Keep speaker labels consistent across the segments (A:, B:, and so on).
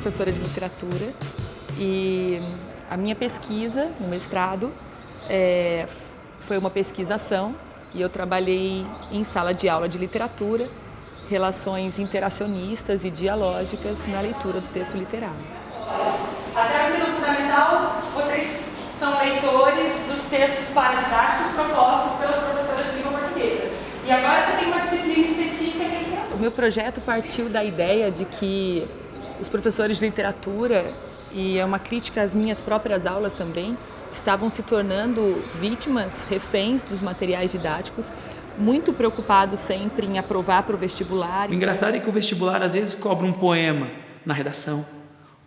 A: professora de literatura e a minha pesquisa no mestrado foi uma pesquisação e eu trabalhei em sala de aula de literatura, relações interacionistas e dialógicas na leitura do texto literário.
B: Até o ensino fundamental, vocês são leitores dos textos paradidáticos propostos pelas professoras de língua portuguesa. E agora você tem uma disciplina específica que é literatura.
A: O meu projeto partiu da ideia de que os professores de literatura, e é uma crítica às minhas próprias aulas também, estavam se tornando vítimas, reféns dos materiais didáticos, muito preocupados sempre em aprovar para o vestibular.
C: O engraçado é que o vestibular às vezes cobra um poema na redação,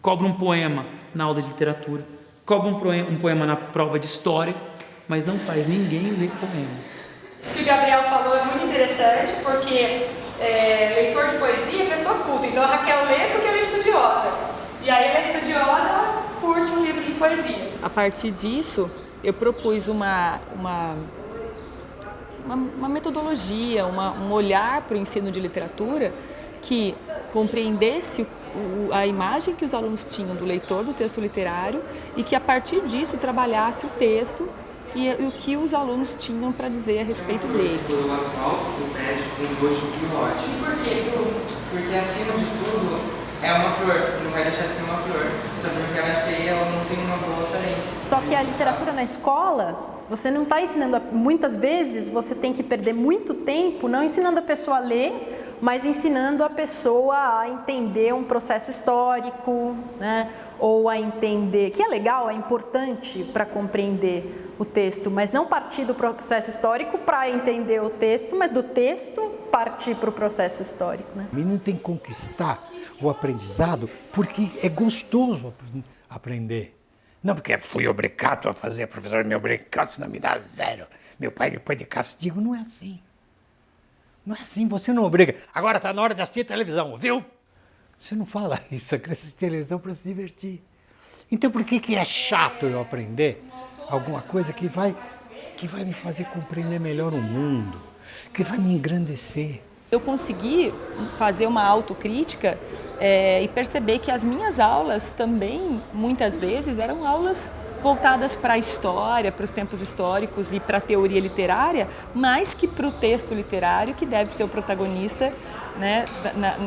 C: cobra um poema na aula de literatura, cobra um poema na prova de história, mas não faz ninguém ler poema.
B: Isso que o Gabriel falou é muito interessante, porque leitor de poesia é pessoa culta, então a Raquel lê porque ela é estudiosa. E aí ela é estudiosa, ela curte um livro de poesia.
A: A partir disso, eu propus uma metodologia, um olhar para o ensino de literatura que compreendesse a imagem que os alunos tinham do leitor do texto literário e que a partir disso trabalhasse o texto e o que os alunos tinham para dizer a respeito dele.
D: O asfalto do prédio tem gosto de lote.
B: E por quê, Bruno?
D: Porque acima de tudo é uma flor, não vai deixar de ser uma flor. Só porque ela é feia, ela não tem uma boa aparência.
E: Só que a literatura na escola, você não está ensinando, muitas vezes você tem que perder muito tempo não ensinando a pessoa a ler, mas ensinando a pessoa a entender um processo histórico, né? Ou a entender, que é legal, é importante para compreender o texto, mas não partir do processo histórico para entender o texto, mas do texto partir para o processo histórico. Né?
F: O menino tem que conquistar o aprendizado porque é gostoso aprender. Não porque fui obrigado a fazer, professor me obrigou, senão me dá 0. Meu pai me põe de castigo. Não é assim. Não é assim, você não obriga. Agora está na hora de assistir televisão, viu? Você não fala isso, a criança assiste televisão para se divertir. Então por que é chato eu aprender alguma coisa que vai me fazer compreender melhor o mundo, que vai me engrandecer?
A: Eu consegui fazer uma autocrítica e perceber que as minhas aulas também, muitas vezes, eram aulas voltadas para a história, para os tempos históricos e para a teoria literária, mais que para o texto literário, que deve ser o protagonista, né,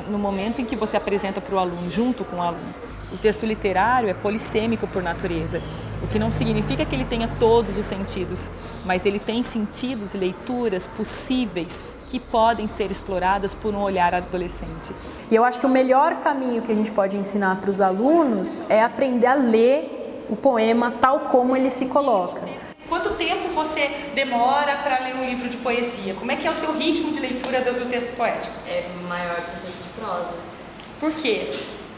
A: no momento em que você apresenta para o aluno, junto com o aluno. O texto literário é polissêmico por natureza, o que não significa que ele tenha todos os sentidos, mas ele tem sentidos e leituras possíveis que podem ser exploradas por um olhar adolescente.
E: E eu acho que o melhor caminho que a gente pode ensinar para os alunos é aprender a ler o poema tal como ele se coloca.
B: Quanto tempo você demora para ler um livro de poesia? Como é que é o seu ritmo de leitura do texto poético?
G: É maior que o texto de prosa.
B: Por quê?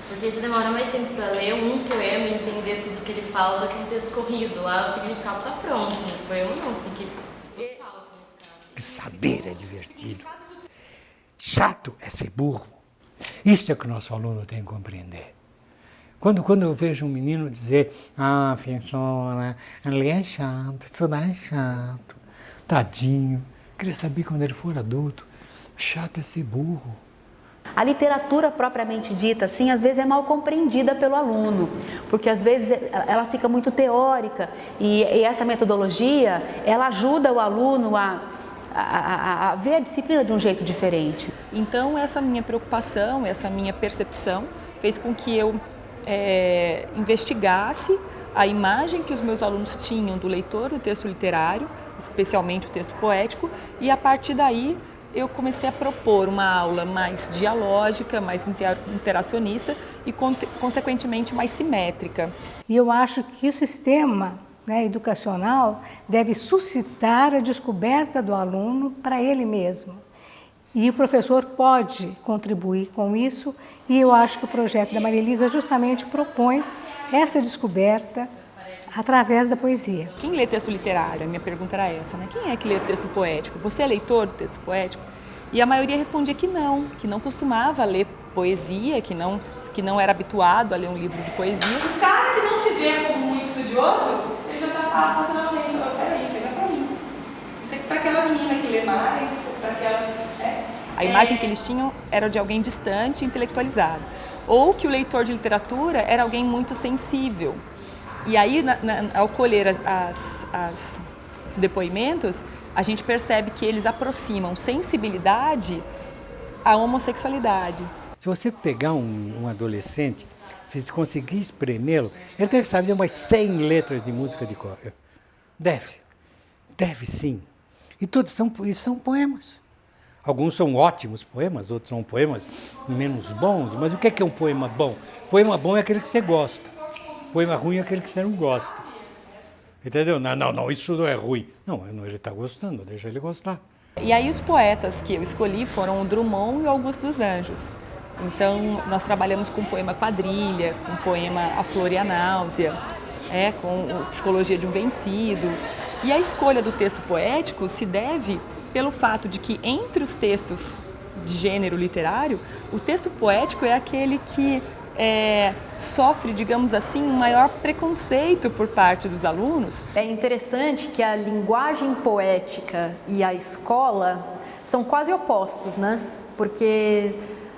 G: Porque você demora mais tempo para ler um poema e entender tudo que ele fala do que um texto corrido. Lá o significado está pronto, no poema não, você tem que buscar o significado.
F: Saber é divertido. Chato é ser burro. Isso é que o nosso aluno tem que compreender. Quando eu vejo um menino dizer, professora, ler é chato, estudar é chato, tadinho, queria saber quando ele for adulto, chato é ser burro.
H: A literatura propriamente dita, assim, às vezes é mal compreendida pelo aluno, porque às vezes ela fica muito teórica e essa metodologia, ela ajuda o aluno a ver a disciplina de um jeito diferente.
A: Então, essa minha preocupação, essa minha percepção fez com que eu investigasse a imagem que os meus alunos tinham do leitor do texto literário, especialmente o texto poético, e a partir daí eu comecei a propor uma aula mais dialógica, mais interacionista e, consequentemente, mais simétrica.
I: E eu acho que o sistema educacional deve suscitar a descoberta do aluno para ele mesmo. E o professor pode contribuir com isso, e eu acho que o projeto da Maria Elisa justamente propõe essa descoberta através da poesia.
A: Quem lê texto literário? A minha pergunta era essa, né? Quem é que lê o texto poético? Você é leitor do texto poético? E a maioria respondia que não costumava ler poesia, que não era habituado a ler um livro de poesia.
B: O cara que não se vê como muito estudioso, ele já se afasta naturalmente. Peraí, isso aqui é pra mim. Isso aqui é pra aquela menina que lê mais, para aquela...
A: A imagem que eles tinham era de alguém distante, intelectualizado. ou que o leitor de literatura era alguém muito sensível. E aí, ao colher os depoimentos, a gente percebe que eles aproximam sensibilidade à homossexualidade.
F: Se você pegar um adolescente, se conseguir espremê-lo, ele deve saber umas 100 letras de música de cor. Deve sim. E todos são poemas. Alguns são ótimos poemas, outros são poemas menos bons. Mas o que é um poema bom? Poema bom é aquele que você gosta. Poema ruim é aquele que você não gosta. Entendeu? Não, isso não é ruim. Não, ele está gostando, deixa ele gostar.
A: E aí os poetas que eu escolhi foram o Drummond e o Augusto dos Anjos. Então, nós trabalhamos com o poema Quadrilha, com o poema A Flor e a Náusea, com Psicologia de um Vencido. E a escolha do texto poético se deve pelo fato de que, entre os textos de gênero literário, o texto poético é aquele que sofre, digamos assim, um maior preconceito por parte dos alunos.
E: É interessante que a linguagem poética e a escola são quase opostos, né? Porque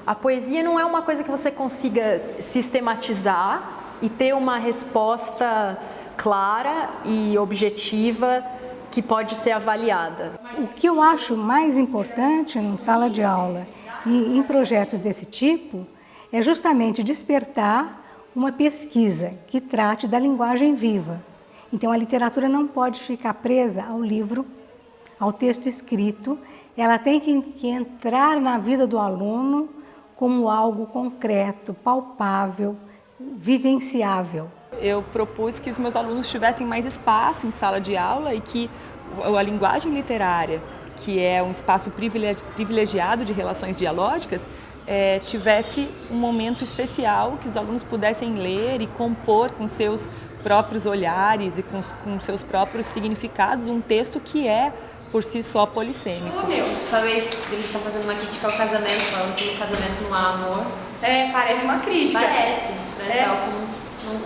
E: a poesia não é uma coisa que você consiga sistematizar e ter uma resposta clara e objetiva que pode ser avaliada.
I: O que eu acho mais importante em sala de aula e em projetos desse tipo é justamente despertar uma pesquisa que trate da linguagem viva. Então a literatura não pode ficar presa ao livro, ao texto escrito, ela tem que entrar na vida do aluno como algo concreto, palpável, vivenciável.
A: Eu propus que os meus alunos tivessem mais espaço em sala de aula e que a linguagem literária, que é um espaço privilegiado de relações dialógicas, tivesse um momento especial que os alunos pudessem ler e compor com seus próprios olhares e com seus próprios significados um texto que é, por si só, polissêmico.
G: Talvez eles estão fazendo uma crítica ao casamento, falando que no casamento não há amor.
B: Parece uma crítica.
G: Parece algo,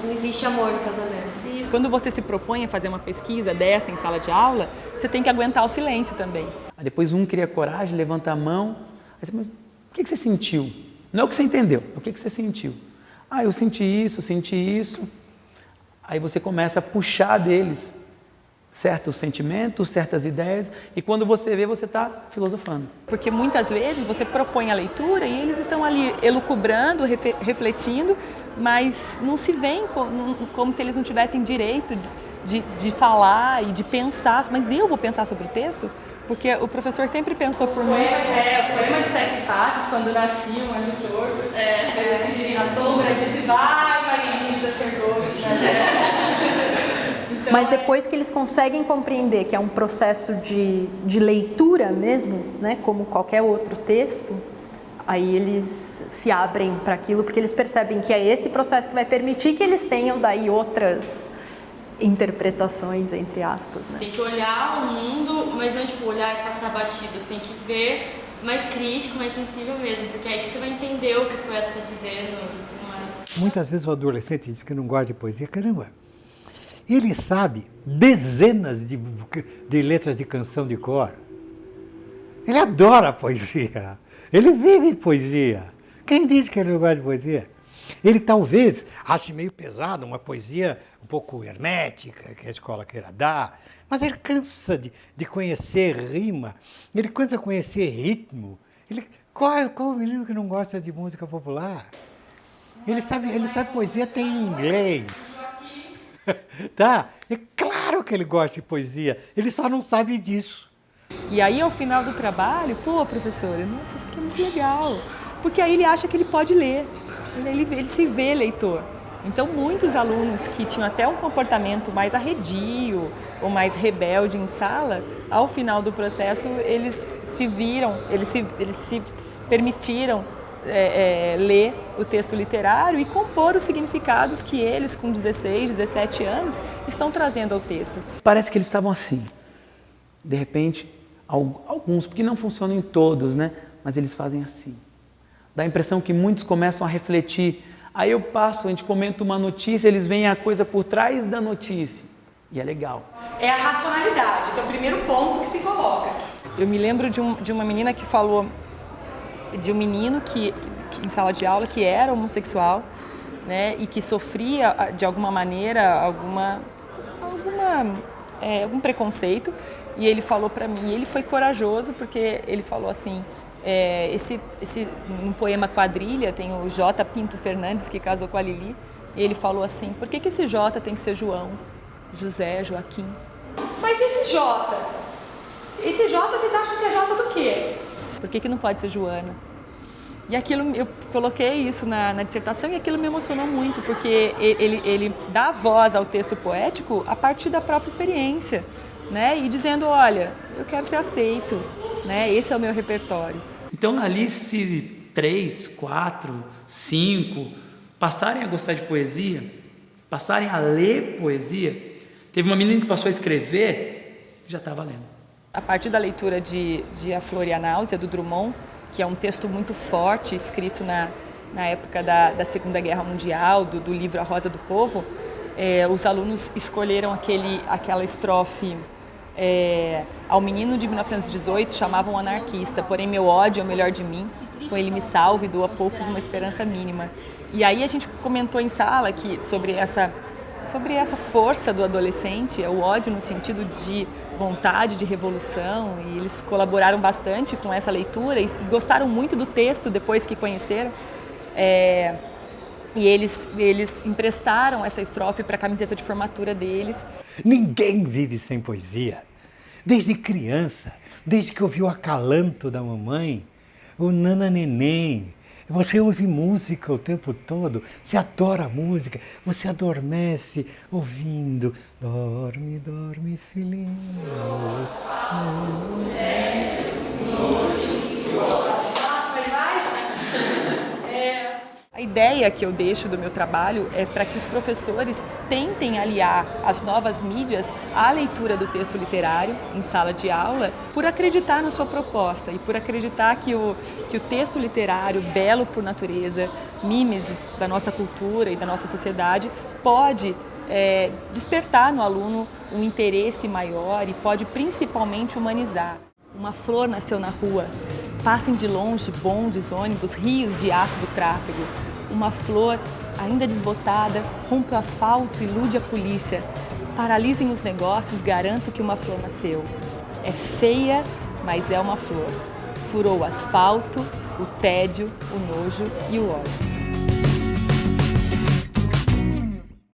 G: não existe amor no casamento.
A: Isso. Quando você se propõe a fazer uma pesquisa dessa em sala de aula, você tem que aguentar o silêncio também.
C: Aí depois um cria coragem, levanta a mão. Aí você, mas o que você sentiu? Não é o que você entendeu, é o que você sentiu. Eu senti isso. Aí você começa a puxar deles certos sentimentos, certas ideias, e quando você vê, você está filosofando.
A: Porque muitas vezes você propõe a leitura e eles estão ali elucubrando, refletindo, mas não se veem como se eles não tivessem direito de falar e de pensar. Mas eu vou pensar sobre o texto? Porque o professor sempre pensou por mim.
B: O poema de 7 faces, quando nasci um anjo torto, a sombra disse, vai, Marilisa, acertou.
E: Mas depois que eles conseguem compreender que é um processo de leitura mesmo, né, como qualquer outro texto, aí eles se abrem para aquilo, porque eles percebem que é esse processo que vai permitir que eles tenham daí outras interpretações, entre aspas, né?
G: Tem que olhar o mundo, mas não olhar e passar batido, você tem que ver mais crítico, mais sensível mesmo, porque é aí que você vai entender o que o poeta está dizendo.
F: Muitas vezes o adolescente diz que não gosta de poesia, caramba, ele sabe dezenas de letras de canção de cor. Ele adora a poesia. Ele vive poesia. Quem diz que ele não gosta de poesia? Ele talvez ache meio pesado uma poesia um pouco hermética, que a escola queira dar, mas ele cansa de conhecer rima, ele cansa de conhecer ritmo. Qual o menino que não gosta de música popular? Ele sabe poesia até em inglês. Tá? É claro que ele gosta de poesia, ele só não sabe disso.
A: E aí, ao final do trabalho, professora, nossa, isso aqui é muito legal. Porque aí ele acha que ele pode ler, ele se vê leitor. Então, muitos alunos que tinham até um comportamento mais arredio ou mais rebelde em sala, ao final do processo, eles se viram, eles se permitiram ler o texto literário e compor os significados que eles, com 16, 17 anos, estão trazendo ao texto.
C: Parece que eles estavam assim. De repente, alguns, porque não funcionam em todos, né? Mas eles fazem assim. Dá a impressão que muitos começam a refletir. Aí a gente comenta uma notícia, eles veem a coisa por trás da notícia. E é legal.
B: É a racionalidade, esse é o primeiro ponto que se coloca.
A: Eu me lembro de uma menina que falou de um menino que em sala de aula que era homossexual, né, e que sofria de alguma maneira algum preconceito, e ele falou para mim, ele foi corajoso porque ele falou assim, no poema Quadrilha tem o J. Pinto Fernandes que casou com a Lili, e ele falou assim, por que esse J tem que ser João, José, Joaquim?
B: Mas esse J? Esse J vocês acham que é J do quê?
A: Por que não pode ser Joana? E aquilo, eu coloquei isso na dissertação e aquilo me emocionou muito, porque ele dá voz ao texto poético a partir da própria experiência, né? E dizendo, olha, eu quero ser aceito, né? Esse é o meu repertório.
C: Então, ali, se 3, 4, 5 passarem a gostar de poesia, passarem a ler poesia, teve uma menina que passou a escrever, já está valendo.
A: A partir da leitura de A Flor e a Náusea, do Drummond, que é um texto muito forte, escrito na época da Segunda Guerra Mundial, do livro A Rosa do Povo, os alunos escolheram aquela estrofe, ao menino de 1918 chamavam anarquista, porém meu ódio é o melhor de mim, com ele me salve, dou a poucos uma esperança mínima. E aí a gente comentou em sala sobre essa força do adolescente, o ódio no sentido de vontade de revolução, e eles colaboraram bastante com essa leitura e gostaram muito do texto depois que conheceram. E eles emprestaram essa estrofe para a camiseta de formatura deles.
F: Ninguém vive sem poesia. Desde criança, desde que ouviu o acalanto da mamãe, o Nana Neném. Você ouve música o tempo todo, você adora a música, você adormece ouvindo. Dorme, dorme, filhinho.
A: A ideia que eu deixo do meu trabalho é para que os professores tentem aliar as novas mídias à leitura do texto literário em sala de aula, por acreditar na sua proposta e por acreditar que o texto literário, belo por natureza, mimes da nossa cultura e da nossa sociedade, pode despertar no aluno um interesse maior e pode principalmente humanizar. Uma flor nasceu na rua, passem de longe bondes, ônibus, rios de ácido tráfego. Uma flor, ainda desbotada, rompe o asfalto, ilude a polícia. Paralisem os negócios, garanto que uma flor nasceu. É feia, mas é uma flor. Furou o asfalto, o tédio, o nojo e o ódio.